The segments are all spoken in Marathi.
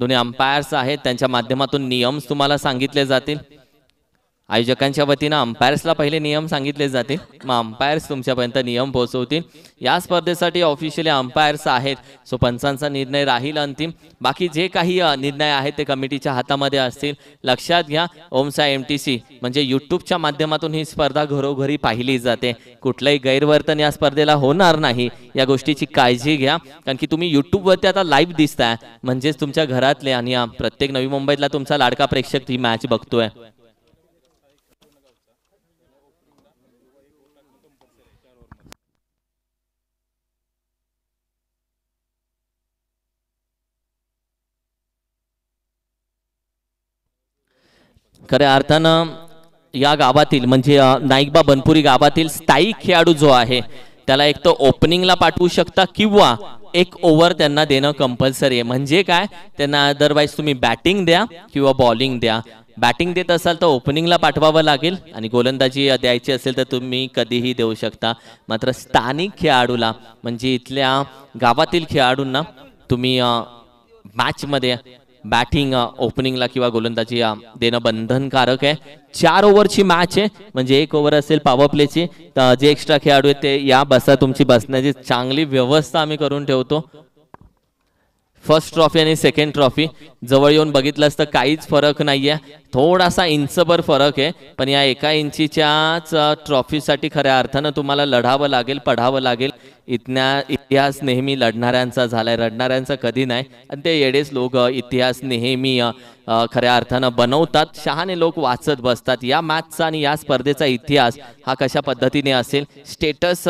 दोन्ही अंपायर्स आहेत, त्यांच्या माध्यमातून नियम तुम्हाला सांगितले जातील. आयोजकांच्या वतीनं अंपायर्सला पहिले नियम सांगितले जातील, मग अंपायर्स तुमच्यापर्यंत नियम पोहोचवतील. या स्पर्धेसाठी ऑफिशियली अंपायर्स आहेत, सो पंचांचा निर्णय राहील अंतिम. बाकी जे काही निर्णय आहेत ते कमिटीच्या हातामध्ये असतील. लक्षात घ्या, ओमसाई MTC म्हणजे यूट्यूबच्या माध्यमातून ही स्पर्धा घरोघरी पाहिली जाते. कुठलंही गैरवर्तन या स्पर्धेला होणार नाही, या गोष्टीची काळजी घ्या. कारण की तुम्ही यूट्यूबवरती आता लाईव्ह दिसताय, म्हणजेच तुमच्या घरातले आणि प्रत्येक नवी मुंबईतला तुमचा लाडका प्रेक्षक ही मॅच बघतोय. खऱ्या अर्थानं या गावातील म्हणजे नाईकबा बनपुरी गावातील स्थायिक खेळाडू जो आहे त्याला एक तर ओपनिंगला पाठवू शकता किंवा एक ओव्हर त्यांना देणं कंपल्सरी आहे. म्हणजे काय, त्यांना अदरवाईज तुम्ही बॅटिंग द्या किंवा बॉलिंग द्या. बॅटिंग देत असाल तर ओपनिंगला पाठवावं लागेल आणि गोलंदाजी द्यायची असेल तर तुम्ही कधीही देऊ शकता. मात्र स्थानिक खेळाडूला म्हणजे इथल्या गावातील खेळाडूंना तुम्ही मॅचमध्ये बॅटिंग ओपनिंगला किंवा गोलंदाजी देणं बंधनकारक आहे. 4 ओव्हरची मॅच आहे, म्हणजे 1 ओव्हर असेल पॉवर प्लेची. जे एक्स्ट्रा खेळाडू आहेत ते या बसा, तुमची बसण्याची चांगली व्यवस्था आम्ही करून ठेवतो. फर्स्ट ट्रॉफी आणि सेकंड ट्रॉफी जवळ येऊन बघितलंस तर काहीच फरक नाहीये, थोडासा इंचभर फरक आहे. पण या 1 इंचीच्याच ट्रॉफीसाठी खऱ्या अर्थानं तुम्हाला लढावं लागेल, पढावं लागेल. इतिहास नेहमी लढणाऱ्यांचा झालाय, रडणाऱ्यांचा कधी नाही. आणि ते येडेच लोक इतिहास नेहमी खऱ्या अर्थानं बनवतात. शहाणे लोक वाचत बसतात. या मॅचचा आणि या स्पर्धेचा इतिहास हा कशा पद्धतीने असेल, स्टेटस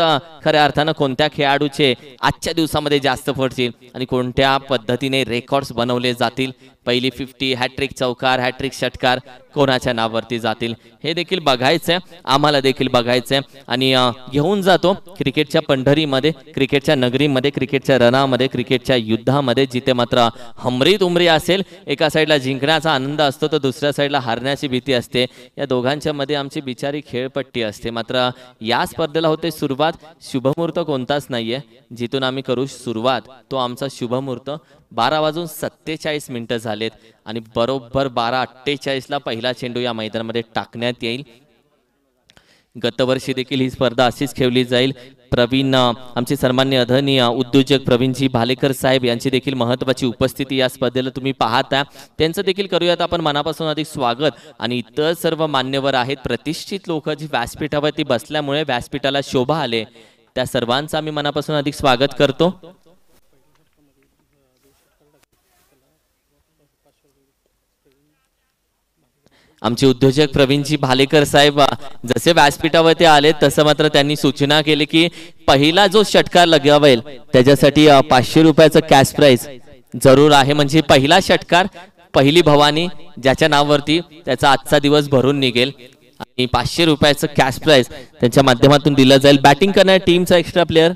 खऱ्या अर्थानं कोणत्या खेळाडूचे आजच्या दिवसामध्ये जास्त पडतील आणि कोणत्या पद्धतीने रेकॉर्ड्स बनवले जातील, पहिली 50 हॅट्रिक चौकार, हॅट्रिक षटकार कोणाच्या नावावरती जातील, हे देखील बघायचंय, आम्हाला देखील बघायचंय. आणि घेऊन जातो क्रिकेटच्या पंढरीमध्ये, क्रिकेटच्या नगरीमध्ये, क्रिकेटच्या रणामध्ये, क्रिकेटच्या युद्धामध्ये, जिथे मात्र हमरी तुमरी असेल. एका साईडला जिंकण्याचा आनंद असतो तर दुसऱ्या साईडला हारण्याची भीती असते. या दोघांच्या मध्ये आमची बिचारी खेळपट्टी असते. मात्र या स्पर्धेला होते सुरुवात. शुभमुहूर्त कोणताच नाहीये, जिथून आम्ही करू सुरुवात तो आमचा शुभमुहूर्त 12:47 झालेत आणि बरोबर 12:48 पहिला चेंडू या मैदानामध्ये टाकण्यात येईल. गतवर्षी देखील ही स्पर्धा अशीच खेळली जाईल. प्रवीण आमचे सन्माननीय आदरणीय उद्योजक प्रवीणजी भालेकर साहेब यांची देखील महत्त्वाची उपस्थिती या स्पर्धेला तुम्ही पाहता. त्यांचं देखील करूयात आपण मनापासून अधिक स्वागत. आणि इतर सर्व मान्यवर आहेत, प्रतिष्ठित लोक जी व्यासपीठावरती बसल्यामुळे व्यासपीठाला शोभा आले, त्या सर्वांचं आम्ही मनापासून अधिक स्वागत करतो. आमचे उद्योजक प्रवीणजी भालेकर साहेब जसे व्यासपीठावरती आले तसं मात्र त्यांनी सूचना केली की पहिला जो षटकार लगावेल त्याच्यासाठी 500 रुपयाचं कॅश प्राइज जरूर आहे. म्हणजे पहिला षटकार, पहिली भवानी ज्याच्या नावावरती त्याचा आजचा दिवस भरून निघेल आणि 500 रुपयाचं कॅश प्राइज त्यांच्या माध्यमातून दिलं जाईल. बॅटिंग करणाऱ्या टीमचा एक्स्ट्रा प्लेअर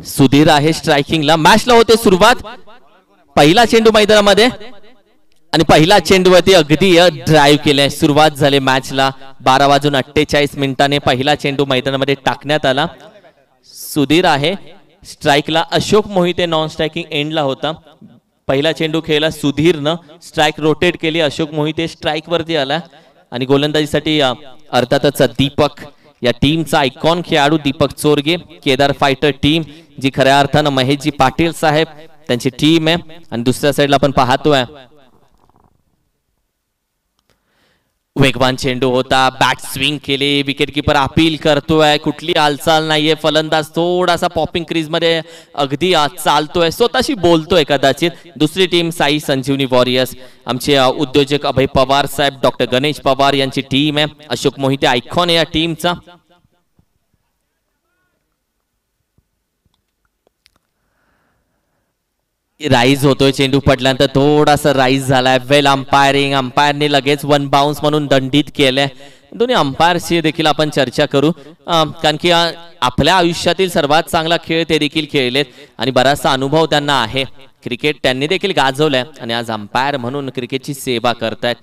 सुधीर आहे स्ट्रायकिंगला. मॅचला होते सुरुवात. पहिला चेंडू मैदानामध्ये आणि पहिला चेंडूवरती अगदी ड्राईव्ह केलाय. सुरुवात झाली मॅचला. 12:48 पहिला चेंडू मैदानामध्ये टाकण्यात आला. सुधीर आहे स्ट्राईकला. अशोक मोहिते नॉन स्ट्रायकिंग एंडला होता. पहिला चेंडू खेळला सुधीरनं, स्ट्राईक रोटेट केली. अशोक मोहिते स्ट्राईक वरती आला आणि गोलंदाजीसाठी अर्थातच दीपक, या टीमचा आयकॉन खेळाडू दीपक चोरगे, केदार फायटर टीम जी खऱ्या अर्थानं महेशजी पाटील साहेब त्यांची टीम आहे. आणि दुसऱ्या साईडला आपण पाहतोय वेगवान चेंडू होता, बॅट स्विंग केली, विकेट किपर अपील करतोय, कुठली हालचाल नाहीये. फलंदाज थोडासा पॉपिंग क्रीज मध्ये अगदी चालतोय, स्वतःशी बोलतोय कदाचित. दुसरी टीम साई संजीवनी वॉरियर्स, आमचे उद्योजक अभय पवार साहेब, डॉक्टर गणेश पवार यांची टीम आहे. अशोक मोहिते आयकॉन या टीमचा. राईज होतोय चेंडू पडल्यानंतर, थोडासा राईज झालाय. वेल अंपायरिंग, अंपायरने लगेच 1 बाउन्स म्हणून दंडित केलंय. दोन्ही अंपायरशी देखील आपण चर्चा करू, कारण की आपल्या आयुष्यातील सर्वात चांगला खेळ ते देखील खेळलेत आणि बराचसा अनुभव त्यांना आहे. क्रिकेट त्यांनी देखील गाजवलंय आणि आज अंपायर म्हणून क्रिकेटची सेवा करतायत.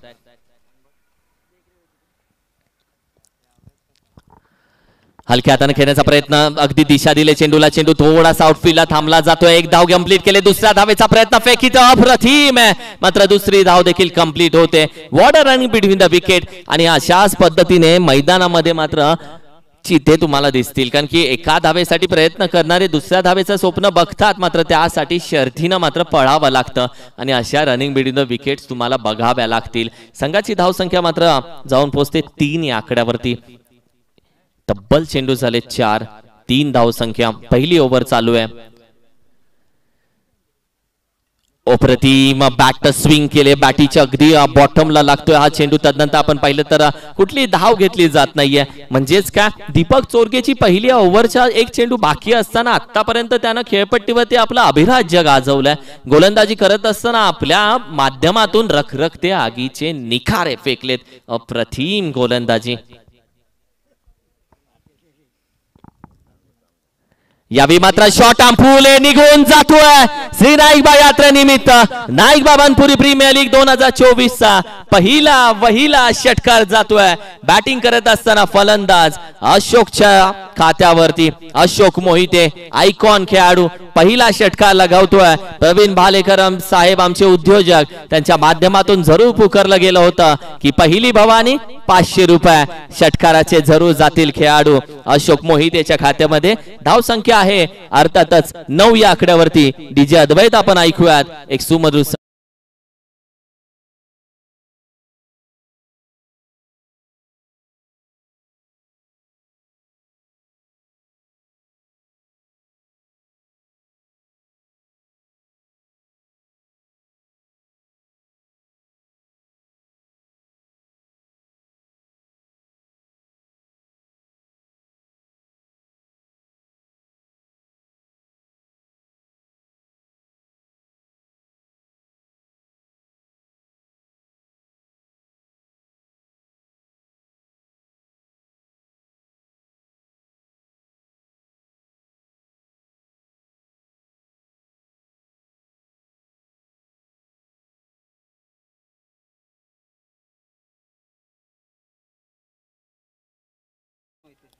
हलक्या हाताने खेळण्याचा प्रयत्न, अगदी दिशा दिले चेंडूला, चेंडू थोडासा आउटफील्डला थांबला जातोय. एक धाव कंप्लीट केले. दुसऱ्या धावेचा प्रयत्न, फेकीत अप्रतिम आहे, मात्र दुसरी धाव देखील कंप्लीट होते. What a running between the wicket. आणि अशाच पद्धतीने मैदानामध्ये मात्र चिथे तुम्हाला दिसतील, कारण की एका धावेसाठी प्रयत्न करणारे दुसऱ्या धावेचं स्वप्न बघतात, मात्र त्यासाठी शर्थीनं मात्र पळावं लागतं. आणि अशा रनिंग बिटवीन द विकेट्स तुम्हाला बघाव्या लागतील. संघाची धावसंख्या मात्र जाऊन पोहोचते 3 या आकड्यावरती. तब्बल चेंडू झाले 4, 3 धावसंख्या. पहिली ओव्हर चालू आहे. अप्रतिम बॅट स्विंग केले, बॅटीच्या अगदी बॉटमला लागतोय हा चेंडू. तदनंतर आपण पाहिलं तर कुठली धाव घेतली जात नाहीये. म्हणजेच काय, दीपक चोरगेची पहिली ओव्हरच्या एक चेंडू बाकी असताना आतापर्यंत त्यानं खेळपट्टीवरती आपलं अभिराज्य गाजवलंय. गोलंदाजी करत असताना आपल्या माध्यमातून रखरखते आगीचे निखारे फेकलेत. अप्रतिम गोलंदाजी. यावेळी मात्र शॉट फुले निघून जातोय. श्री नाईकबा यात्रेनिमित्त नाईकबा बनपुरी प्रीमियर लीग 2024चा वहिला षटकार जातोय. बॅटिंग करत असताना फलंदाज अशोकच्या खात्यावरती अशोक मोहिते, आयकॉन खेळाडू, पहिला षटकार लगावतोय. प्रवीण भालेकर साहेब आमचे उद्योजक, त्यांच्या माध्यमातून जरूर पुकारलं गेलं होतं की पहिली भवानी 500 रुपये षटकाराचे जरूर जातील खेळाडू. अशोक मोहितेच्या खात्यामध्ये धावसंख्या आहे अर्थातच 9 या आकड्यावरती. डीजे अद्वैत आपण ऐकूयात एक सुमधुर.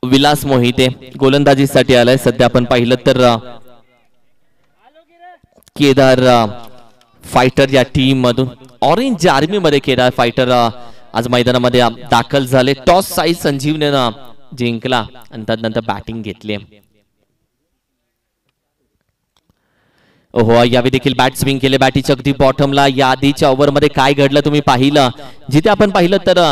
विलास मोहिते गोलंदाजीसाठी आलाय. सध्या आपण पाहिलं तर केदार फायटर या टीम मधून, ऑरेंज आर्मी मध्ये केदार फायटर आज मैदानामध्ये दाखल झाले. टॉस साईज संजीवनेनं जिंकला आणि त्यानंतर बॅटिंग घेतली. ओहो, यावेळी देखील बॅट स्विंग केले, बॅटीच्या अगदी बॉटमला. या आधीच्या ओव्हर मध्ये काय घडलं तुम्ही पाहिलं, जिथे आपण पाहिलं तर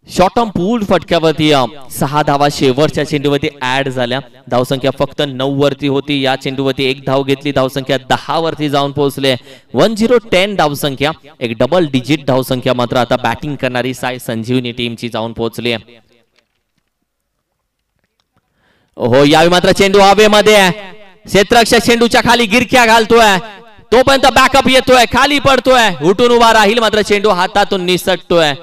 शॉर्ट ऑन पूल फटक्यावरती 6 धावा शेवटच्या चेंडूवरती ऍड झाल्या. धावसंख्या फक्त 9 वरती होती. या चेंडूवरती 1 धाव घेतली, धावसंख्या 10 वरती जाऊन पोहोचले. 1010 धावसंख्या. एक डबल डिजिट धावसंख्या मात्र आता बॅटिंग करणारी साई संजीवनी टीमची जाऊन पोहोचली. हो, यावेळी मात्र चेंडू हवेमध्ये आहे. क्षेत्ररक्षक चेंडूच्या खाली गिरक्या घालतोय, तोपर्यंत बॅकअप येतोय, खाली पडतोय, उठून उभा राहील, मात्र चेंडू हातातून निसटतोय.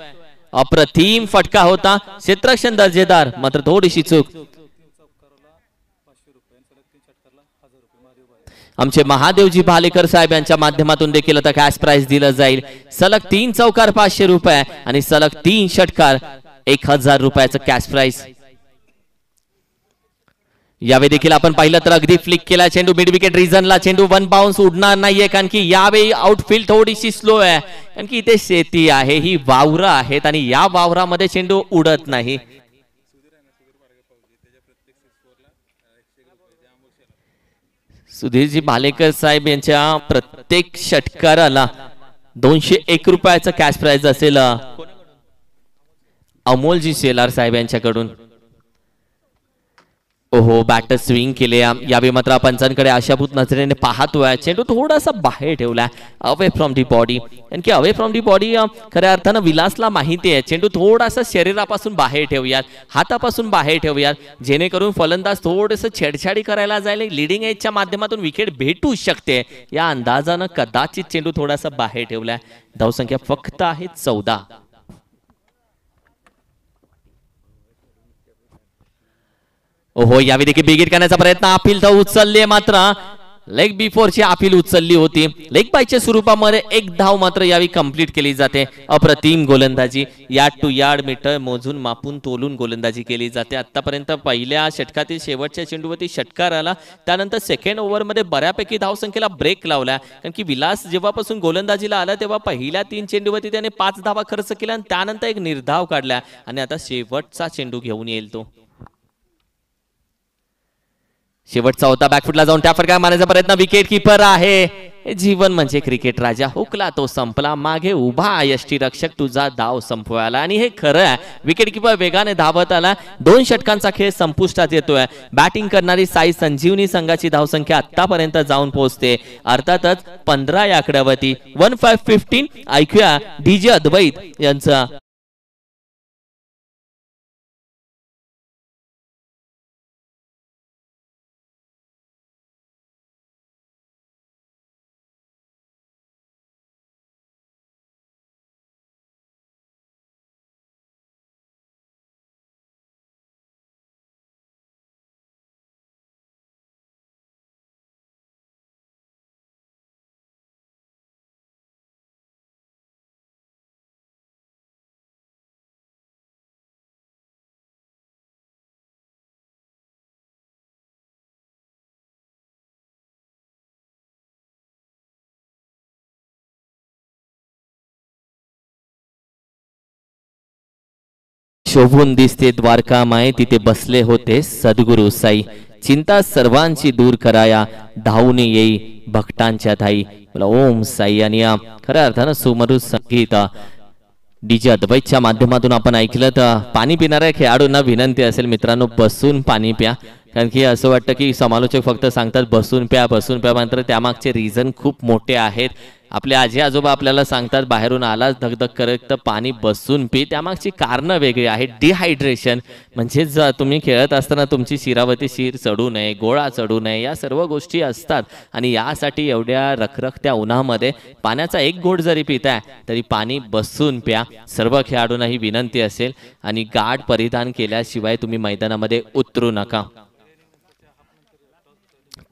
अप्रतिम फटका होता, क्षेत्ररक्षण दर्जेदार, मात्र थोडीशी चूक. आमचे महादेवजी भालेकर साहेब यांच्या माध्यमातून देखील आता कॅश प्राइज दिलं जाईल. सलग 3 चौकार 500 रुपये आणि सलग 3 षटकार 1000 रुपयाचं कॅश प्राइज. यावेळी देखील आपण पाहिलं तर अगदी फ्लिक केला चेंडू मिड विकेट रिजनला. चेंडू 1 बाउन्स उडणार नाहीये, कारण की यावेळी आउटफील्ड थोडीशी स्लो आहे, कारण की इथे शेती आहे, ही वावरं आहेत आणि या वावरामध्ये चेंडू उडत नाही. सुधीरजी भालेकर साहेब यांच्या प्रत्येक षटकाराला 201 रुपयाचं कॅश प्राइज असेल अमोलजी शेलार साहेब यांच्याकडून. ओहो, बॅटर स्विंग केले. यावेळी मात्र पंचांकडे आशाभूत नजरेने पाहतोय. चेंडू थोडासा बाहेर ठेवलाय, अवे फ्रॉम दी बॉडी, कारण की अवे फ्रॉम दी बॉडी खऱ्या अर्थानं विलासला माहिती आहे चेंडू थोडासा शरीरापासून बाहेर ठेवूयात, हातापासून बाहेर ठेवूयात, जेणेकरून फलंदाज थोडंसं छेडछाडी करायला जायला लिडिंग एजच्या माध्यमातून विकेट भेटू शकते. या अंदाजानं कदाचित चेंडू थोडासा बाहेर ठेवलाय. धावसंख्या फक्त आहे 14. ओहो, यावेळी देखील बिगिट करण्याचा प्रयत्न, अपील तर उचलले, मात्र लेग बिफोरची अपील उचलली होती. लेग बायच्या स्वरूपामध्ये एक धाव मात्र यावी कंप्लीट केली जाते. अप्रतिम गोलंदाजी, यार्ड टू यार्ड मीटर मोजून मापून तोलून गोलंदाजी केली जाते. आतापर्यंत पहिल्या षटकातील शेवटच्या चेंडूवरती षटकार आला, त्यानंतर सेकंड ओव्हरमध्ये बऱ्यापैकी धावसंख्येला ब्रेक लावला. कारण की विलास जेव्हापासून गोलंदाजीला आला तेव्हा पहिल्या 3 चेंडूवरती त्याने 5 धावा खर्च केल्या आणि त्यानंतर एक निर्धाव काढला आणि आता शेवटचा चेंडू घेऊन येईल तो. शेवटचा होता, बॅकफुटला जाऊन त्या फटका मारण्याचा प्रयत्न, विकेट किपर आहे. जीवन म्हणजे क्रिकेट राजा, हुकला तो संपला, मागे उभा यष्टीरक्षक तुझा डाव संपवायला. आणि हे खरं आहे, विकेट किपर वेगाने धावत आला. 2 षटकांचा खेळ संपुष्टात येतोय. बॅटिंग करणारी साई संजीवनी संघाची धावसंख्या आतापर्यंत जाऊन पोहोचते अर्थातच 15 या आकड्यावरती. 15-15 ऐकूया डीजे अद्वैत यांचा. शोभून दिसते द्वारका माय, तिथे बसले होते सद्गुरु साई. चिंता सर्वांची दूर कराया, धावून येई भक्तांच्या थाई. ओम साई. आणि खऱ्या अर्थानं सुमधुर संगीत डीजे अद्वैतच्या माध्यमातून आपण ऐकलं. तर पाणी पिणाऱ्या खेळाडूंना विनंती असेल मित्रांनो, बसून पाणी प्या. कारण की असं वाटतं की समालोचक फक्त सांगतात बसून प्या बसून प्या, मात्र त्यामागचे रिझन खूप मोठे आहेत. आपले आजी आजोबा आपल्याला सांगतात बाहेरून आलाच धगधग करत तर पाणी बसून पी. त्यामागची कारणं वेगळी आहेत. डिहायड्रेशन म्हणजे तुम्ही खेळत असताना तुमची शिरावती शिर चढू नये, गोळा चढू नये, या सर्व गोष्टी असतात. आणि यासाठी एवढ्या रखरखत्या उन्हामध्ये पाण्याचा एक घोट जरी पिताय तरी पाणी बसून प्या. सर्व खेळाडूंना ही विनंती असेल. आणि गार्ड परिधान केल्याशिवाय तुम्ही मैदानामध्ये उतरू नका.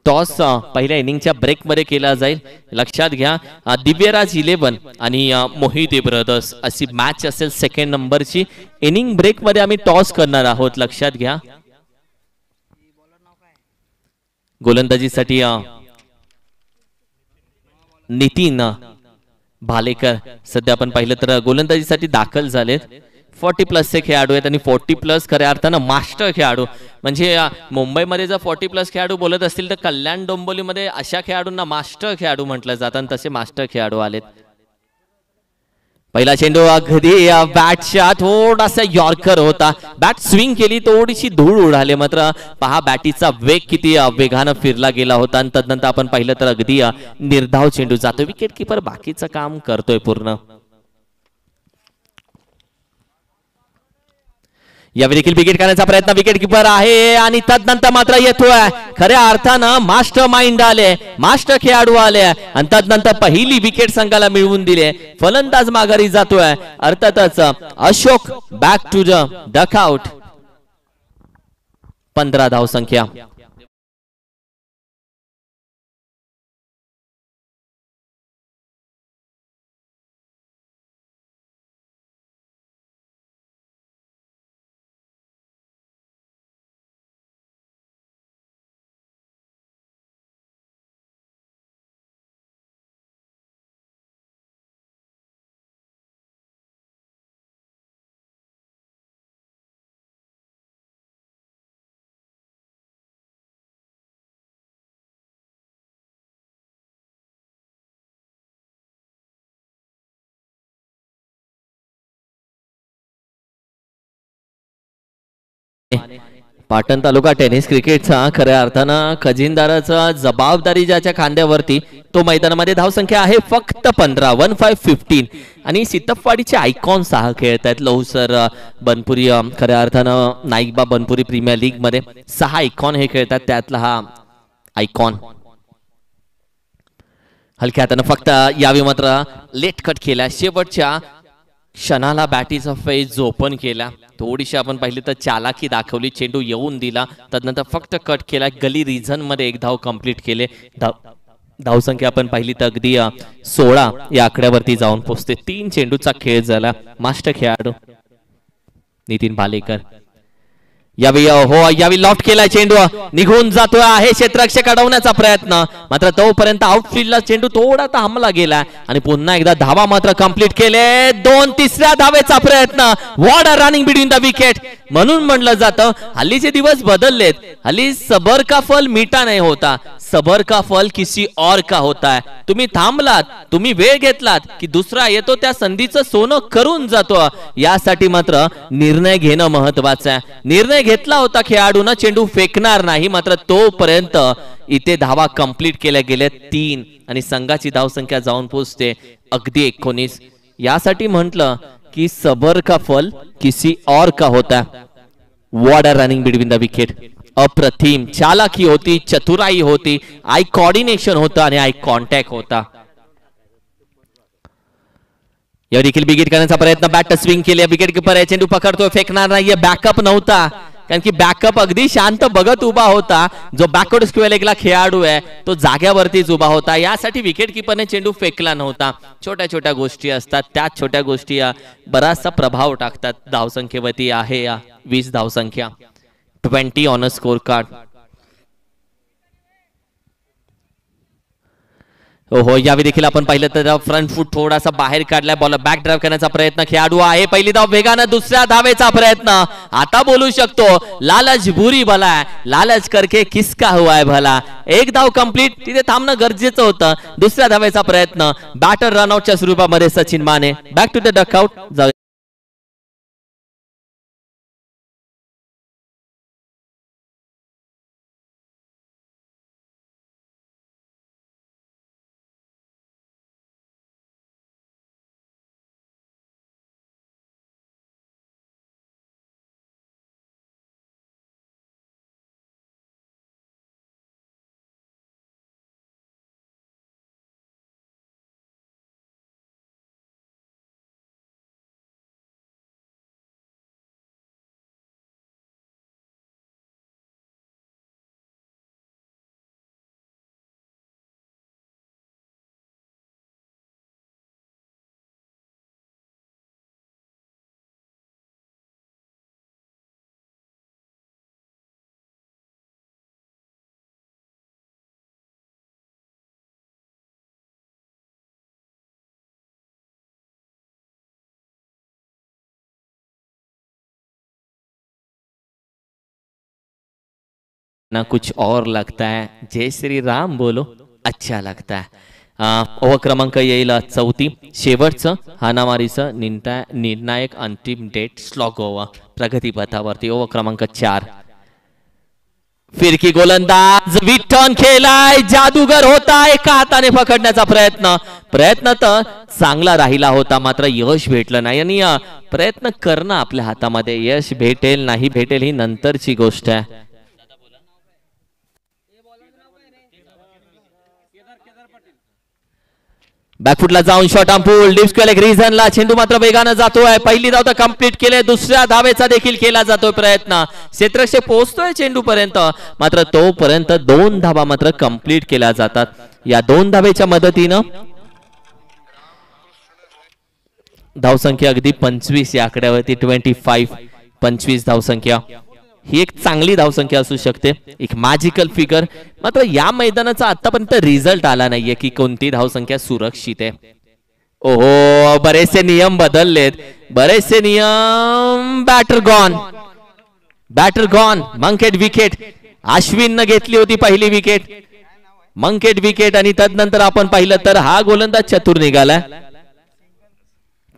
टॉस पहिल्या इनिंगच्या ब्रेकमध्ये केला जाईल, लक्षात घ्या. दिव्यराज 11 आणि मोहिते ब्रदर्स अशी मॅच असेल. सेकंड नंबरची इनिंग ब्रेकमध्ये आम्ही टॉस करणार आहोत, लक्षात घ्या. गोलंदाजीसाठी नितीन भालेकर सध्या आपण पाहिलं तर गोलंदाजीसाठी दाखल झालेत. 40+ खेळाडू आहेत आणि 40+ खऱ्या अर्थानं मास्टर खेळाडू. म्हणजे मुंबईमध्ये जर 40+ खेळाडू बोलत असतील तर कल्याण डोंबिवलीमध्ये अशा खेळाडूंना मास्टर खेळाडू म्हटलं जातं आणि तसे मास्टर खेळाडू आलेत. पहिला चेंडू अगदी बॅटच्या थोडासा यॉर्कर होता, बॅट स्विंग केली, थोडीशी धूळ उडाली, मात्र पहा बॅटीचा वेग किती वेगानं फिरला गेला होता. आणि तदनंतर आपण पाहिलं तर अगदी निर्धाव चेंडू जातो. विकेट किपर बाकीचं काम करतोय पूर्ण. यावेळी देखील विकेट काढण्याचा प्रयत्न विकेट किपर आहे आणि तदनंतर मात्र येतोय खऱ्या अर्थानं मास्टर माइंड आले, मास्टर खेळाडू आले आणि तदनंतर पहिली विकेट संघाला मिळवून दिले. फलंदाज माघारी जातोय अर्थातच Ashok. Back to the dugout. 15 धावसंख्या. पाटण तालुका टेनिस क्रिकेटचा खऱ्या अर्थानं खजिनदाराचा जबाबदारी ज्याच्या खांद्यावरती तो मैदानामध्ये धावसंख्या आहे फक्त 15. 15-15 आणि सितपवाडीचे आयकॉन 6 खेळत आहेत. लवसर बनपुरी खऱ्या अर्थानं नाईकबा बनपुरी प्रीमियर लीग मध्ये 6 आयकॉन हे खेळतात, त्यातला हा आयकॉन. हलक्या हातानं फक्त यावी मात्र लेट कट केला. शेवटच्या क्षणाला बॅटीचा फेज ओपन केला. थोडीशी आपण पाहिली तर चालाकी दाखवली, चेंडू येऊन दिला, त्यानंतर फक्त कट केला. गली रिझन मध्ये एक धाव कंप्लीट केले. धावसंख्या आपण पाहिली तर अगदी 16 या आकड्यावरती जाऊन पोहोचते. 3 चेंडूचा खेळ झाला. मास्टर खेळाडू नितीन भालेकर यावेळी लॉफ्ट केला, चेंडू निघून जातोय आहे. क्षेत्ररक्षक अडवण्याचा प्रयत्न, मात्र तोपर्यंत आउटफील्डला चेंडू थोडा थांबला गेला आणि पुन्हा एकदा धावा मात्र कंप्लीट केले. 2-3 धावेचा प्रयत्न. What a running between the wicket. म्हणून म्हणलं जातं हल्लीचे दिवस बदललेत. हल्ली सबर का फल मीठा नाही होता, सबर का फल किसी और का होता है. तुम्ही थांबलात, तुम्ही वेळ घेतलात की दुसरा येतो त्या संधीचं सोनं करून जातो. यासाठी मात्र निर्णय घेणं महत्वाचं आहे. निर्णय घेतला होता खेळाडूंना, चेंडू फेकणार नाही, मात्र तोपर्यंत इथे धावा कंप्लीट केल्या गेल्या 3 आणि संघाची धावसंख्या जाऊन पोहोचते अगदी 19. यासाठी म्हटलं की सबर का फल किसी और का होता. What a running between the wicket. अप्रतिम चालाकी होती, चतुराई होती, आय कोऑर्डिनेशन होता आणि आय कॉन्टॅक्ट होता. या देखील विकेट करण्याचा प्रयत्न, बॅट स्विंग केली, विकेट कीपर आहे, चेंडू पकडतोय, फेकणार नाहीये. बॅकअप नव्हता, कारण की बॅकअप अगदी शांत बघत उभा होता. जो बॅकवर्ड स्क्वेअर लेगला खेळाडू आहे तो जाग्यावरतीच उभा होता. यासाठी विकेट कीपरने चेंडू फेकला नव्हता. छोट्या छोट्या गोष्टी असतात, त्या छोट्या गोष्टी बराचसा प्रभाव टाकतात. धावसंख्येवरती आहे या 20 धावसंख्या, 20 ऑन अ स्कोर कार्ड. हो यावेळी देखील आपण पाहिलं तर फ्रंट फूट थोडासा बाहेर काढलाय. बॉल बॅक ड्राइव्ह करण्याचा प्रयत्न खेळाडू आहे. पहिली धाव वेगानं, दुसऱ्या धावेचा प्रयत्न. आता बोलू शकतो लालच बुरी भला, लालच करके किसका हुआ है भला. एक धाव कंप्लीट, तिथे थांबणं गरजेचं होतं. दुसऱ्या धावेचा प्रयत्न, बॅटर रनआउटच्या स्वरूपामध्ये Sachin Mane. Back to the dugout. ना कुछ और लगता है, जय श्री राम बोलो अच्छा लगता है. ओव्हर क्रमांक येईल 34, शेवटचं हानामारीचं निर्णायक अंतिम डेट स्लॉग ओव्हर प्रगतीपथावरती. ओव्हर क्रमांक 4. फिरकी गोलंदाज विठ्ठन खेळलाय, जादूगर होता. एका हाताने पकडण्याचा प्रयत्न तर चांगला राहिला होता, मात्र यश भेटलं नाही. आणि प्रयत्न करणं आपल्या हातामध्ये, यश भेटेल नाही भेटेल ही नंतरची गोष्ट आहे. बॅकफुटला जाऊन shot on pull, deep square रिझनला चेंडू मात्र वेगानं जातोय. पहिली धाव तर कंप्लीट केले, दुसऱ्या धावेचा देखील केला जातोय प्रयत्न. क्षेत्ररक्षक पोहोचतोय चेंडू पर्यंत, मात्र तोपर्यंत 2 धावा मात्र कंप्लीट केल्या जातात. या 2 धावेच्या मदतीनं धावसंख्या अगदी 25 या आकड्यावरती. 25 धावसंख्या ही एक चांगली धावसंख्या असू शकते, एक मॅजिकल फिगर. मात्र या मैदानाचा आतापर्यंत रिझल्ट आला नाहीये की कोणती धावसंख्या सुरक्षित आहे. ओहो बरेचसे नियम बदललेत, बरेचसे नियम. Batter gone, Mankad wicket. अश्विननं घेतली होती पहिली विकेट, मंकेट विकेट. आणि तदनंतर आपण पाहिलं तर हा गोलंदाज चतुर निघाला.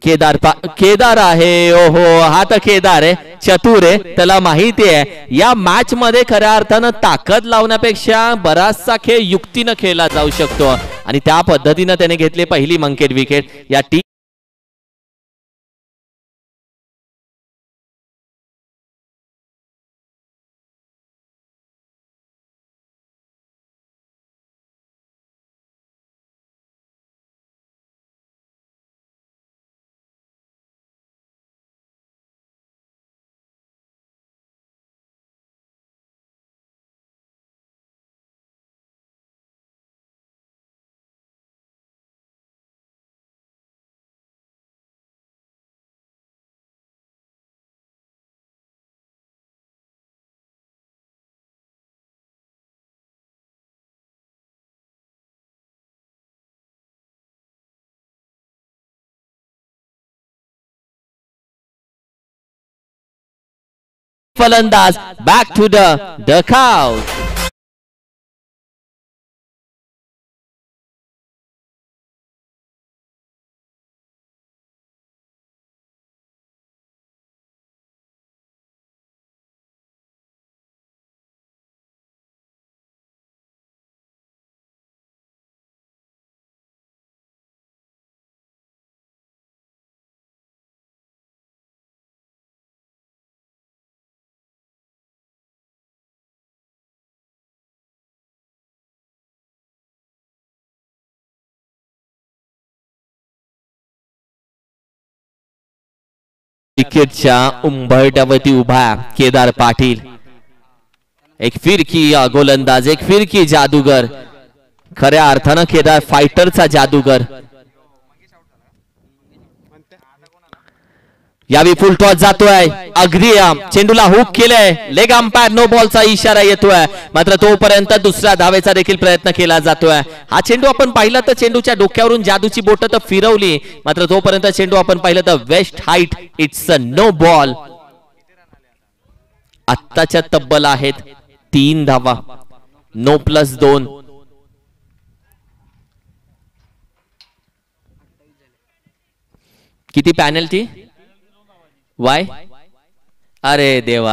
केदार आहे. ओहो हा तर केदार आहे, चतुर आहे. त्याला माहिती आहे या मॅच मध्ये खऱ्या अर्थानं ताकद लावण्यापेक्षा बराचसा खेळ युक्तीनं खेळला जाऊ शकतो, आणि त्या पद्धतीनं त्याने घेतली पहिली मंकेट विकेट. या फलंदाज बॅक टू द डकआउट. क्रिकेटच्या उंबरठ्यावरती उभा केदार पाटील. एक फिरकी गोलंदाज, एक फिरकी जादूगर, खऱ्या अर्थानं केदार फायटरचा जादूगर. यावेळी फुल टॉस जातोय, अगदी चेंडूला हुक केलंय, लेग अंपायर नो बॉलचा इशारा येतोय, मात्र तोपर्यंत दुसऱ्या धावेचा देखील प्रयत्न केला जातोय. हा चेंडू आपण पाहिला तर चेंडूच्या डोक्यावरून जादूची बोट तर फिरवली, मात्र तोपर्यंत चेंडू आपण पाहिलं तर waist height, it's a no ball. आत्ताच्या तब्बल आहेत 3 धावा, 9+2. किती पॅनल्टी? वाय? अरे देवा,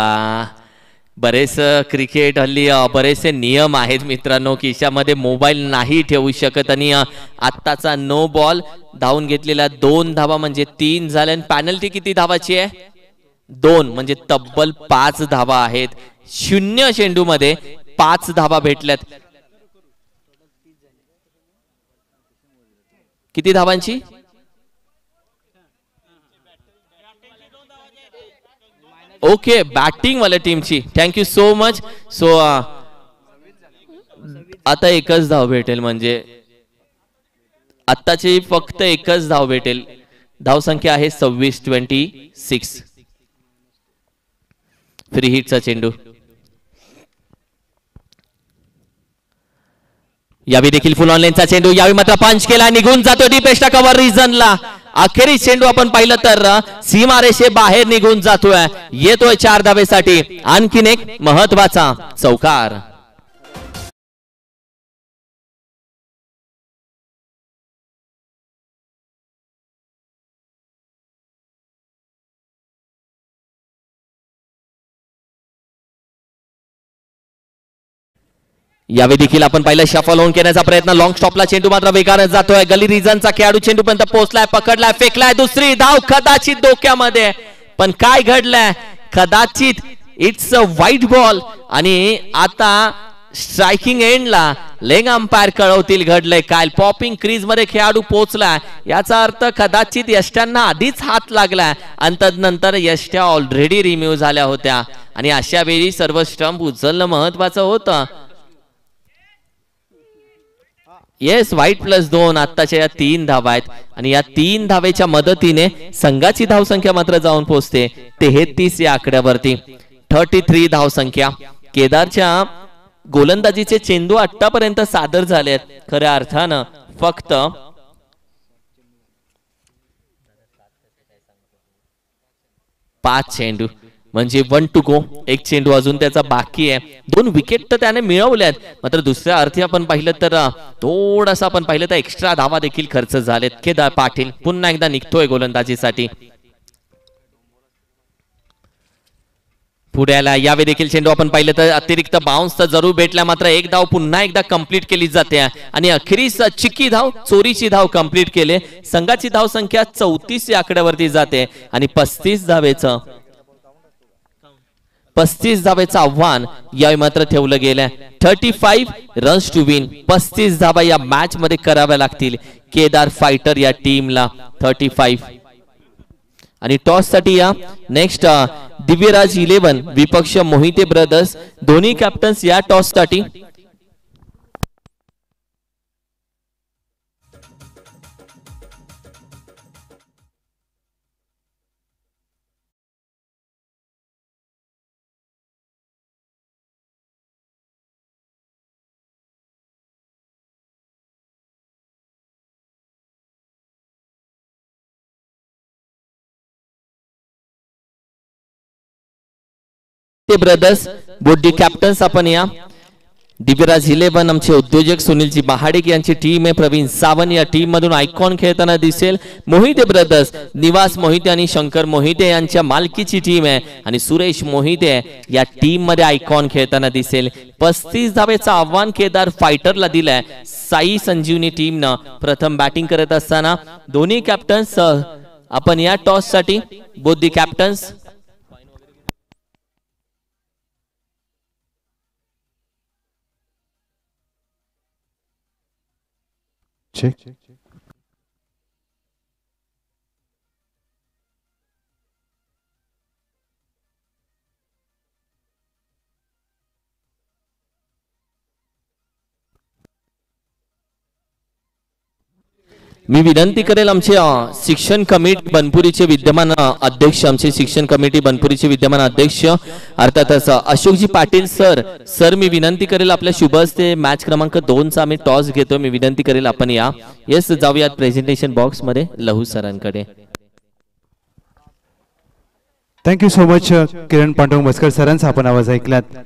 बरेच क्रिकेट हल्ली बरेचसे नियम आहेत मित्रांनो, खिशामध्ये मोबाईल नाही ठेवू शकत. आणि आत्ताचा नो बॉल, धावून घेतलेल्या 2 धावा म्हणजे 3 झाल्या. पॅनल्टी किती धावाची आहे? 2, म्हणजे तब्बल 5 धावा आहेत. 0 चेंडू मध्ये 5 धावा भेटल्यात. किती धावांची? ओके, बॅटिंग वाल्या टीमची. Thank you so much. सो आता एकच धाव भेटेल, म्हणजे आत्ताची फक्त एकच धाव भेटेल. धाव संख्या आहे 26-26. फ्री हिटचा चेंडू. यावेळी देखील फुल ऑनलाईनचा चेंडू, यावेळी मात्र पंच केला, निघून जातो डीप एक्स्ट्रा कव्हर रिजनला. अखेरी चेंडू आपण पाहिलं तर सीमारेषे बाहेर निघून जातोय. येतोय 4 धावेसाठी आणखीन एक महत्वाचा चौकार. यावेळी देखील आपण पाहिलं शफल होऊन करण्याचा प्रयत्न, लॉंग स्टॉपला चेंडू मात्र वेगाने जातोय. गली रिजनचा खेळाडू चेंडू पर्यंत पोहोचलाय, पकडलाय, फेकलाय, दुसरी धाव कदाचित डोक्यामध्ये. पण काय घडलंय? कदाचित इट्स अ व्हाईट बॉल. आणि आता स्ट्रायकिंग एंडला लेग अंपायर कळवतील घडलंय काय. पॉपिंग क्रीज मध्ये खेळाडू पोहोचलाय, याचा अर्थ कदाचित यष्ट्यांना आधीच हात लागलाय आणि तदनंतर यष्ट्या ऑलरेडी रिम्यूव्ह झाल्या होत्या. आणि अशा वेळी सर्व स्टंप उचलणं महत्वाचं होतं. येस, व्हाईट+2. आत्ताच्या या 3 धावा आहेत आणि या 3 धावेच्या मदतीने संघाची धावसंख्या मात्र जाऊन पोहोचते 33 या आकड्यावरती. 33 धावसंख्या. केदारच्या गोलंदाजीचे चेंडू आतापर्यंत सादर झाले आहेत खऱ्या अर्थानं फक्त 5 चेंडू, म्हणजे 1 टू गो. एक चेंडू अजून त्याचा बाकी आहे. 2 विकेट तर त्याने मिळवल्यात, मात्र दुसऱ्या अर्थी आपण पाहिलं तर थोडासा आपण पाहिलं तर एक्स्ट्रा धावा देखील खर्च झालेत. केदार पाटील पुन्हा एकदा निघतोय गोलंदाजीसाठी. पुढे आला. यावेळी देखील चेंडू आपण पाहिलं तर अतिरिक्त बाउन्स तर जरूर भेटला, मात्र एक धाव पुन्हा एकदा कंप्लीट केली जाते आणि अखेरीस चिक्की धाव, चोरीची धाव कंप्लीट केले. संघाची धाव संख्या 34 या आकड्यावरती जाते आणि 35 धावेचं आव्हान यावेळी मात्र ठेवलं गेलंय. 35 रन्स टू विन. 35 धावा या मॅच मध्ये कराव्या लागतील केदार फायटर या टीमला. 35. आणि टॉस साठी या नेक्स्ट दिव्यराज 11 विपक्ष मोहिते ब्रदर्स, दोन्ही कॅप्टन्स या टॉस साठी. ते ब्रदर्स बोडी कॅप्टन्स आपण या दिव्यराज 11 आमचे उद्योजक सुनीलजी महाडिक यांची टीम आहे प्रवीण सावंत या टीम मधून आयकॉन खेळताना दिसेल मोहिते ब्रदर्स निवास मोहिते आणि शंकर मोहिते यांच्या मालकीची टीम आहे आणि सुरेश मोहिते या टीम मध्ये आयकॉन खेळताना दिसेल 35 धावेचा आव्हान केदार फायटरला दिलाय साई संजीवनी टीमनं प्रथम बॅटिंग करत असताना दोन्ही कॅप्टन्स आपण या टॉस साठी बोथ दी कॅप्टन्स check. मी विनंती करेल आमचे शिक्षण कमिटी बनपुरीचे विद्यमान अध्यक्ष आमचे शिक्षण कमिटी बनपुरीचे विद्यमान अध्यक्ष अर्थातच अशोकजी पाटील सर मी विनंती करेल आपल्या शुभ हस्ते मॅच क्रमांक 2 चा आम्ही टॉस घेतो मी विनंती करेल आपण या येस जाऊयात प्रेझेंटेशन बॉक्स मध्ये लहू सरांकडे थँक्यू सो मच किरण पांडुरंग मस्कर सरांचा आपण आवाज ऐकलात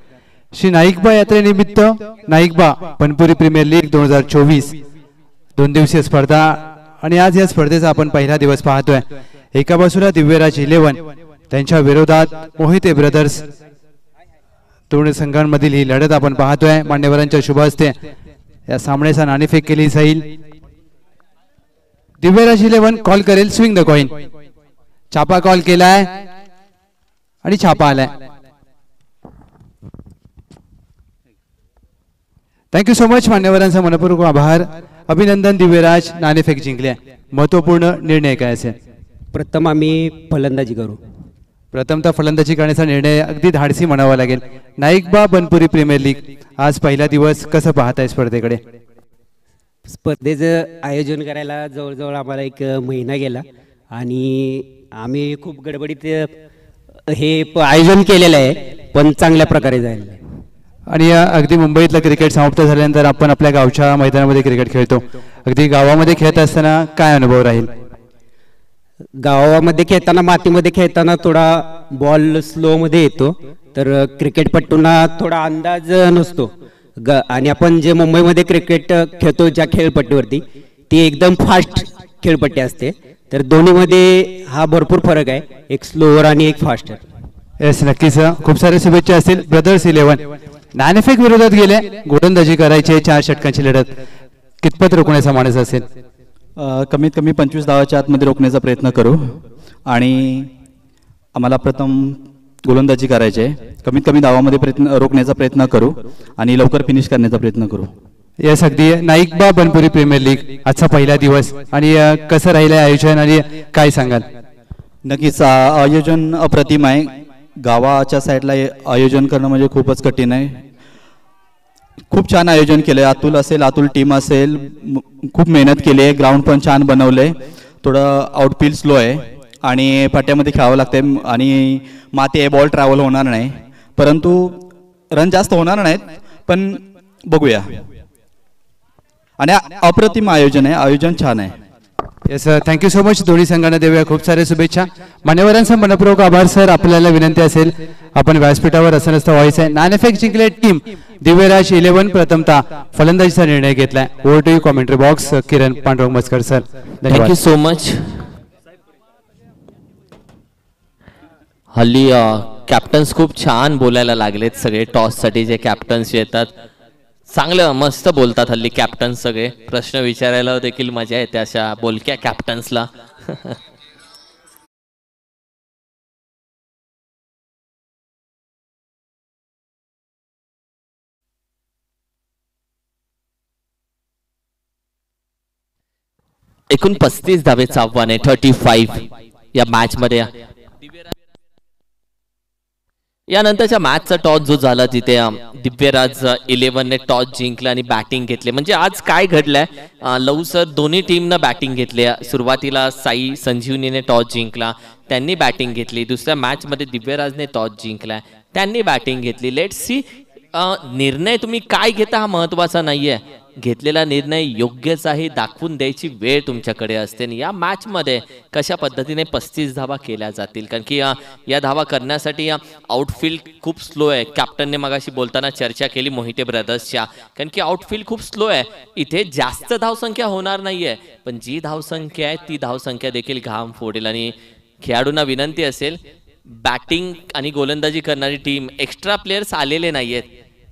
श्री नाईकबा यात्रेनिमित्त नाईकबा बनपुरी प्रीमियर लीग 2024 2 दिवसीय स्पर्धा आणि आज या स्पर्धेचा आपण पहिला दिवस पाहतोय एका बाजूला दिव्यराज 11 त्यांच्या विरोधात मोहिते ब्रदर्स दोन्ही संघांमधील ही लढत आपण पाहतोय मान्यवरांच्या शुभ हस्ते या सामन्याचा नाणेफेक केली जाईल दिव्यराज 11 कॉल करेल स्विंग द कॉइन छापा कॉल केलाय आणि छापा आलाय थँक्यू सो मच मान्यवरांचा मनपूर्वक आभार अभिनंदन दिव्यराज नाणेफेक जिंकले महत्वपूर्ण निर्णय काय असेल प्रथम आम्ही फलंदाजी करू प्रथमतः फलंदाजी करण्याचा निर्णय अगदी धाडसी म्हणावा लागेल नाईकबा बनपुरी प्रीमियर लीग आज पहिला दिवस कसं पाहताय स्पर्धेकडे स्पर्धेचं आयोजन करायला जवळजवळ आम्हाला 1 महिना गेला आणि आम्ही खूप गडबडीत हे आयोजन केलेलं आहे पण चांगल्या प्रकारे जाईल आणि अगदी मुंबईतलं क्रिकेट समाप्त झाल्यानंतर आपण आपल्या गावच्या मैदानामध्ये क्रिकेट खेळतो अगदी गावामध्ये खेळत असताना काय अनुभव राहील गावामध्ये खेळताना मातीमध्ये खेळताना थोडा बॉल स्लो मध्ये येतो तर क्रिकेटपटूंना थोडा अंदाज नसतो आणि आपण जे मुंबईमध्ये क्रिकेट खेळतो ज्या खेळपट्टीवरती ती एकदम फास्ट खेळपट्टी असते तर दोन्हीमध्ये हा भरपूर फरक आहे एक स्लोअर आणि एक फास्टर येस नक्कीच खूप सारे शुभेच्छा असतील ब्रदर्स 11 नाणेफेक विरोधात गेले गोलंदाजी करायचे 4 षटकांची लढत कितपत रोखण्याचा मानस असेल कमीत कमी 25 धावाच्या आतमध्ये रोखण्याचा प्रयत्न करू आणि आम्हाला प्रथम गोलंदाजी करायची आहे कमीत कमी धावामध्ये रोखण्याचा प्रयत्न करू आणि लवकर फिनिश करण्याचा प्रयत्न करू येस अगदी नाईकबा बनपुरी प्रीमियर लीग आजचा पहिला दिवस आणि कसं राहिलं आयोजन आणि काय सांगाल नक्कीच आयोजन अप्रतिम आहे गावाच्या साईडला आयोजन करणं म्हणजे खूपच कठीण आहे खूप छान आयोजन केलंय अतुल टीम असेल खूप मेहनत केली आहे ग्राउंड पण छान बनवलंय थोडं आउटफील्ड स्लो आहे आणि पाट्यामध्ये खेळावं लागतंय आणि माती आहे बॉल ट्रॅव्हल होणार नाही परंतु रन जास्त होणार नाहीत पण बघूया आणि अप्रतिम आयोजन आहे आयोजन छान आहे येस थँक्यू सो मच दोन्ही संघांना देऊया खूप सारे शुभेच्छा मान्यवरांचा मनपूर्वक आभार सर आपल्याला विनंती असेल आपण व्यासपीठावर असं नसतं व्हायचंय नाणेफेक जिंकले टीम दिव्यराज 11 प्रथमतः फलंदाजीचा निर्णय घेतलाय over to you commentary box Kiran Pandurang Maskar sir thank you so much हल्ली कॅप्टन्स खूप छान बोलायला लागलेत सगळे टॉस साठी जे कॅप्टन्स येतात चांगलं मस्त बोलतात हल्ली कॅप्टन सगळे प्रश्न विचारायला देखील मजा येते अशा बोलक्या कॅप्टन्सला एकूण 35 धावेचं आव्हान आहे 35 या मॅच मध्ये यानंतरच्या मॅचचा टॉस जो झाला तिथे दिव्यराज 11 ने टॉस जिंकला आणि बॅटिंग घेतले म्हणजे आज काय घडलंय लव सर दोन्ही टीमनं बॅटिंग घेतली सुरुवातीला साई संजीवनीने टॉस जिंकला त्यांनी बॅटिंग घेतली दुसऱ्या मॅच मध्ये दिव्यराजने टॉस जिंकलाय त्यांनी बॅटिंग घेतली लेट्स सी निर्णय तुम्ही काय घेता हा महत्वाचा नाहीये घेतलेला निर्णय योग्यच आहे दाखवून द्यायची वेळ तुमच्याकडे असते. आणि या मॅच मध्ये कशा पद्धतीने 35 धावा केल्या जातील, कारण की या धावा करण्यासाठी आउटफील्ड खूप स्लो आहे. कॅप्टनने मगाशी बोलताना चर्चा केली मोहिते ब्रदर्सच्या, कारण की आउटफील्ड खूप स्लो आहे. इथे जास्त धावसंख्या होणार नाहीये, पण जी धावसंख्या आहे ती धावसंख्या देखील घाम फोडेल. आणि खेळाडूंना विनंती असेल, बॅटिंग आणि गोलंदाजी करणारी टीम एक्स्ट्रा प्लेयर्स आलेले नाहीयेत.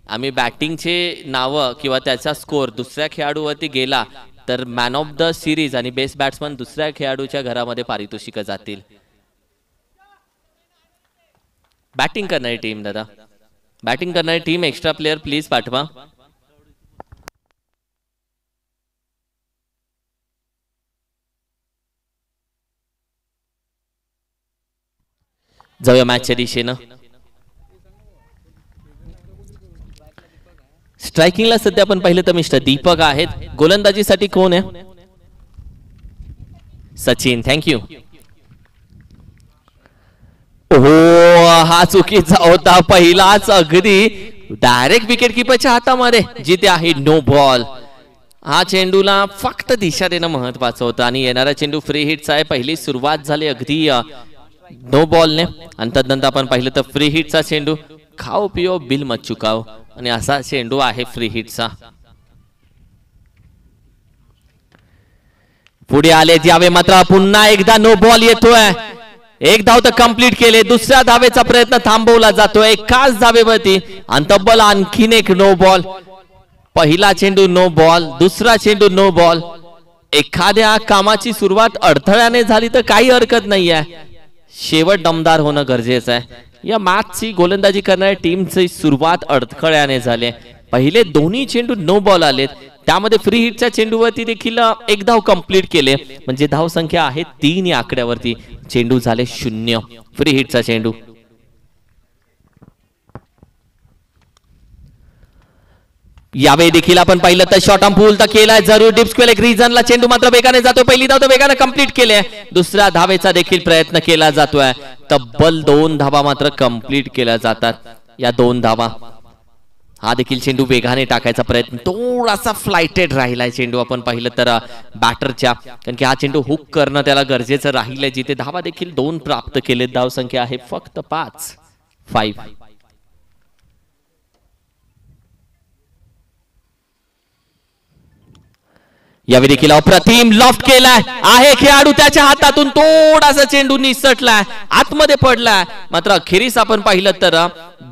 आम्ही बॅटिंगचे नावं किंवा त्याचा स्कोर दुसऱ्या खेळाडूवरती गेला तर मॅन ऑफ द सिरीज आणि बेस्ट बॅट्समन दुसऱ्या खेळाडूच्या घरामध्ये पारितोषिक जातील. बॅटिंग करणारी टीम दादा, बॅटिंग करणारी टीम एक्स्ट्रा प्लेयर प्लीज पाठवा. जाऊया मॅचच्या दिशेनं. स्ट्रायकिंगला सध्या आपण पाहिलं तर मिस्टर दीपक आहेत. गोलंदाजीसाठी कोण आहे? सचिन. थँक्यू. हो, हा चुकीचा होता पहिलाच. अगदी डायरेक्ट विकेट किपरच्या हातामध्ये जिथे आहे नो बॉल. हा चेंडूला फक्त दिशा देणं महत्वाचं होतं आणि येणारा चेंडू फ्री हिटचा आहे. पहिली सुरुवात झाली अगदी नो बॉलने आणि तदनंतर आपण पाहिलं तर फ्री हिटचा चेंडू. खाओ पिओ बिल मत चुकाओ आणि असा चेंडू आहे फ्री हिटचा. पुढे आले यावे मात्र पुन्हा एकदा नो बॉल येतोय. एक धाव तर कंप्लीट केले, दुसऱ्या धावेचा प्रयत्न थांबवला जातोय एकाच धावेवरती आणि तब्बल आणखीन एक नो बॉल. पहिला चेंडू नो बॉल, दुसरा चेंडू नो बॉल. एखाद्या कामाची सुरुवात अडथळ्याने झाली तर काही हरकत नाहीये, शेवट दमदार होणं गरजेचं आहे. या मॅचची गोलंदाजी करणाऱ्या टीमची सुरुवात अडथळ्याने झाली. पहिले दोन्ही चेंडू नो बॉल आलेत, त्यामध्ये फ्री हिटच्या चेंडूवरती देखील एक धाव कंप्लीट केले, म्हणजे धाव संख्या आहे 3 या आकड्यावरती. चेंडू झाले 0 फ्री हिटचा चेंडू. यावेळी देखील आपण पाहिलं तर शॉर्ट आर्म पुल तर केलाय जरूर. डिप स्क्वेअर एक रिजनला चेंडू मात्र वेगाने जातो. पहिली धाव तर वेगाने कंप्लीट केली आहे, दुसऱ्या धावेचा देखील प्रयत्न केला जातोय. तब्बल 2 धावा मात्र कंप्लीट केल्या जातात. या 2 धावा. हा देखील चेंडू वेगाने टाकायचा प्रयत्न, थोडासा फ्लाइटेड राहिलाय चेंडू आपण पाहिलं तर बॅटरच्या, कारण की हा चेंडू हुक करणं त्याला गरजेचं राहिलंय. जिथे धावा देखील 2 प्राप्त केले, धाव संख्या आहे फक्त 5. यावेळी देखील अप्रतिम लॉफ्ट केलाय आहे खेळाडू, त्याच्या हातातून थोडासा चेंडू निसटलाय, आतमध्ये पडलाय. मात्र अखेरीस आपण पाहिलं तर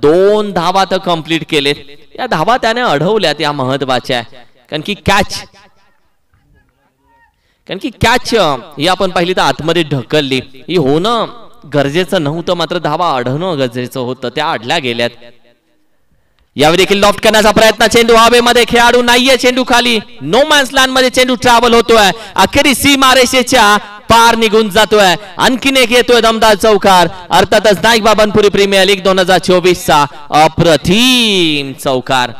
2 धावा तर कंप्लीट केलेत. या धावा त्याने अडवल्यात, या महत्वाच्या, कारण की कॅच ही आपण पाहिली तर आतमध्ये ढकलली. ही होणं गरजेचं नव्हतं, मात्र धावा अडवणं गरजेचं होतं, त्या अडल्या गेल्यात. यावेळी देखील लॉफ्ट करण्याचा प्रयत्न, चेंडू हवेमध्ये, खेळाडू नाहीये चेंडू खाली. नो मॅन्स लँड मध्ये चेंडू ट्रॅव्हल होतोय, अखेरी सीमारेषेच्या पार निघून जातोय. आणखीन एक येतोय दमदार चौकार, अर्थातच नाईकबा बनपुरी प्रीमियर लीग 2024 चा अप्रतिम चौकार.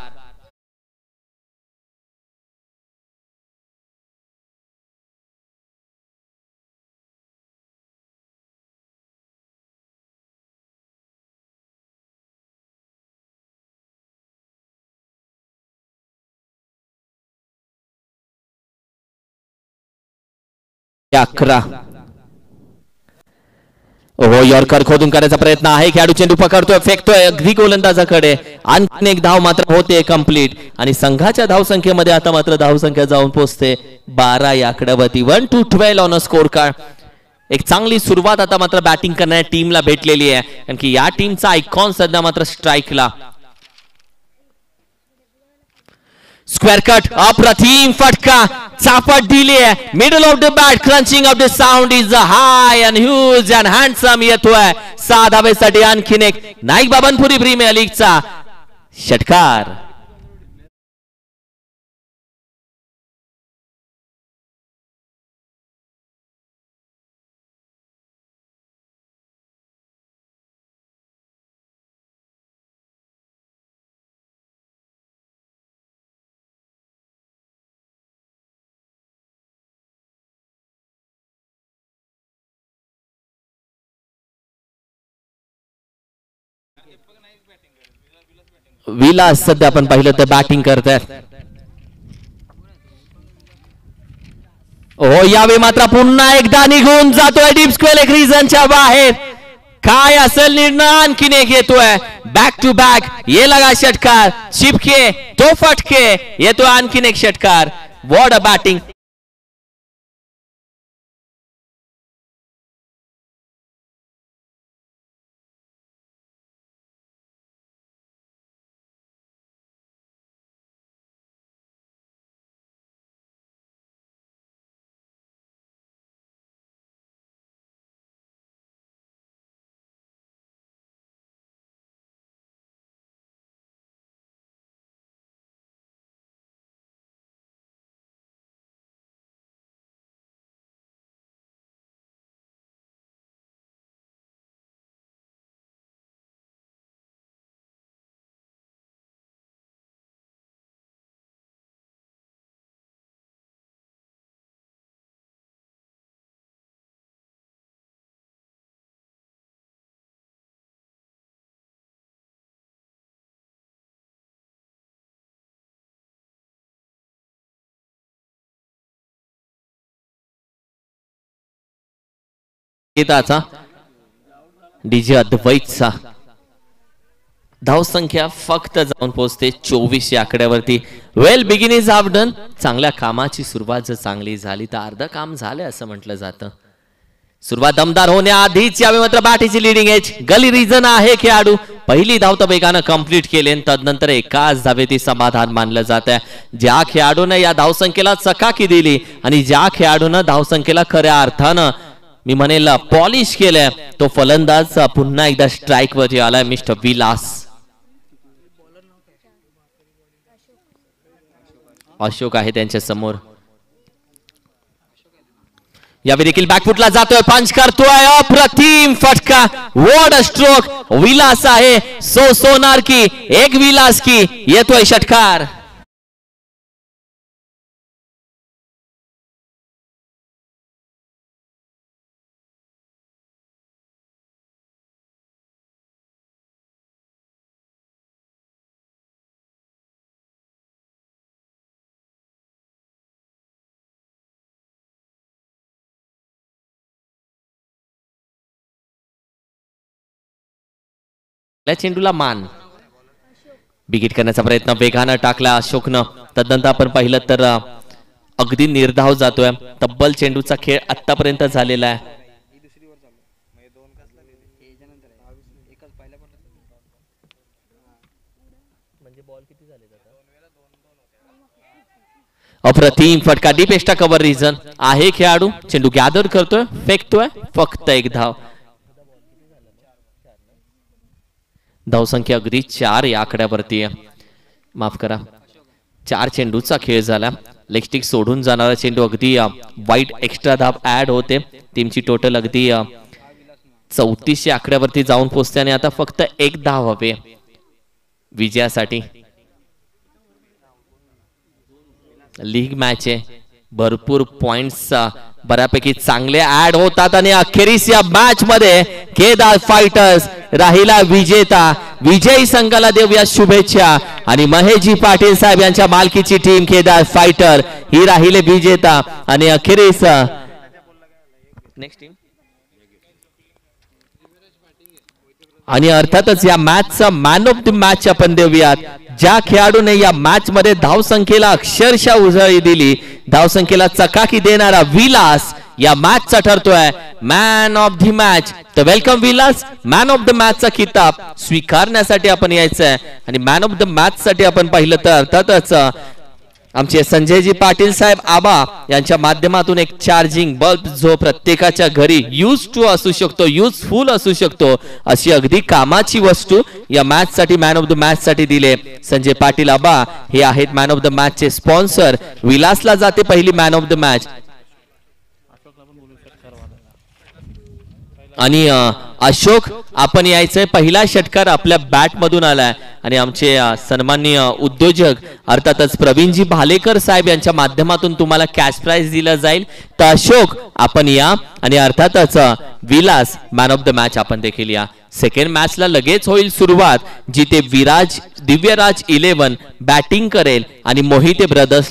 हो, यॉर्कर खोदून करायचा प्रयत्न आहे, खेळाडू चेंडू पकडतोय, फेकतोय अगदी गोलंदाजाकडे. आणखीन एक धाव मात्र होते कंप्लीट आणि संघाच्या धावसंख्येमध्ये आता मात्र धावसंख्या जाऊन पोहोचते 12 या आकड्यावरती. 1-12 ऑन अ स्कोर कार्ड. एक चांगली सुरुवात आता मात्र बॅटिंग करणाऱ्या टीमला भेटलेली आहे, कारण की या टीमचा आयकॉन सध्या मात्र स्ट्राईकला. स्क्वेअर कट, अप्रतिम फटका, चापट दिली आहे, middle of the bat, crunching of the sound is high and huge and handsome येतोय. 6 धावेसाठी आणखीन एक नाईकबा बनपुरी प्रीमियर लीगचा षटकार. विलास सध्या आपण पाहिलं तर बॅटिंग करतायत. हो यावेळी मात्र पुन्हा एकदा निघून जातोय डीप स्क्वेअर लेग रिजनच्या बाहेर. काय असेल निर्णय आणखीन एक येतोय बॅक टू बॅक. ये लगा षटकार चिपके तो फटके येतोय आणखीन एक षटकार. What a batting. डीजे अद्वैतचा धावसंख्या फक्त जाऊन पोहोचते 24 या आकड्यावरती. वेल बिगिन इज हाफ डन. चांगल्या कामाची सुरुवात जर चांगली झाली तर अर्ध काम झाले असं म्हटलं जातं. सुरुवात दमदार होण्याआधीच यावेळी मात्र बॅटीची लिडिंग एज गली रिजन आहे खेळाडू. पहिली धाव तर वेगानं कंप्लीट केली आणि तदनंतर एकाच धावेती समाधान मानलं जात आहे. ज्या खेळाडूनं या धावसंख्येला चकाकी दिली आणि ज्या खेळाडूनं धावसंख्येला खऱ्या अर्थानं मी म्हणेल पॉलिश केलंय तो फलंदाज पुन्हा एकदा स्ट्राईक वरती आलाय मिस्टर विलास. अशोक आहे त्यांच्या समोर. यावेळी देखील बॅकफुटला जातोय पंच करतोय अप्रतिम फटका. What a stroke. विलास आहे सोनार की एक विलास की येतोय षटकार. चेंडूला मान बिगिट करण्याचा प्रयत्न वेगानं टाकला अशोकनं. तदनंतर आपण पाहिलं तर अगदी निर्धाव जातोय. तब्बल चेंडूचा खेळ आतापर्यंत झालेला आहे. अप्रतिम फटका डीप एक्स्ट्रा कव्हर रिजन आहे. खेळाडू चेंडू गॅदर करतोय फेकतोय फक्त एक धाव. धावसंख्या अगदी 4 या आकड्यावरती आहे. माफ करा 4 चेंडूचा खेळ झाला. लेग स्टिक सोडून जाणारा चेंडू अगदी वाईट एक्स्ट्रा धाव ऍड होते. टीमची टोटल अगदी 34 या आकड्यावरती जाऊन पोहोचते आणि आता फक्त एक धाव हवे विजयासाठी. लीग मॅच आहे. भरपूर पॉइंट्स बऱ्यापैकी चांगले ऍड होतात आणि अखेरीस या मॅच मध्ये केदार फायटर्स राहिला विजेता. विजयी संघाला देऊया शुभेच्छा आणि महेशजी पाटील साहेब यांच्या मालकीची टीम केदार फायटर ही राहिले विजेता. आणि अखेरीस नेक्स्ट टीम आणि अर्थातच या मॅचचा मॅन ऑफ द मॅच आपण देऊयात ज्या खेळाडूने या मॅच मध्ये धावसंख्येला अक्षरशः उजळी दिली. धावसंख्येला चकाकी देणारा विलास या मॅचचा ठरतोय मॅन ऑफ द मॅच. तर welcome Vilas. Man of the मॅचचा किताब स्वीकारण्यासाठी आपण यायचंय आणि मॅन ऑफ द मॅच साठी आपण पाहिलं तर अर्थातच आमचे संजयजी पाटील साहेब आबा यांच्या माध्यमातून एक चार्जिंग बल्ब जो प्रत्येकाच्या घरी यूज टू असू शकतो युजफुल असू शकतो अशी अगदी कामाची वस्तू या मॅच साठी मॅन ऑफ द मॅच साठी दिले. संजय पाटील आबा हे आहेत मॅन ऑफ द मॅच चे स्पॉन्सर. विलासला जाते पहिली मॅन ऑफ द मॅच आणि अशोक आपण यायचंय. पहिला षटकार आपल्या बॅट मधून आलाय आणि आमचे सन्माननीय उद्योजक अर्थातच प्रवीणजी भालेकर साहेब यांच्या माध्यमातून तुम्हाला कॅश प्राइज दिलं जाईल. तर अशोक आपण या आणि अर्थातच Vilas man of the match आपण देखील या. सेकंड मॅचला लगेच होईल सुरुवात जिथे विराज दिव्यराज 11 बॅटिंग करेल आणि मोहिते ब्रदर्स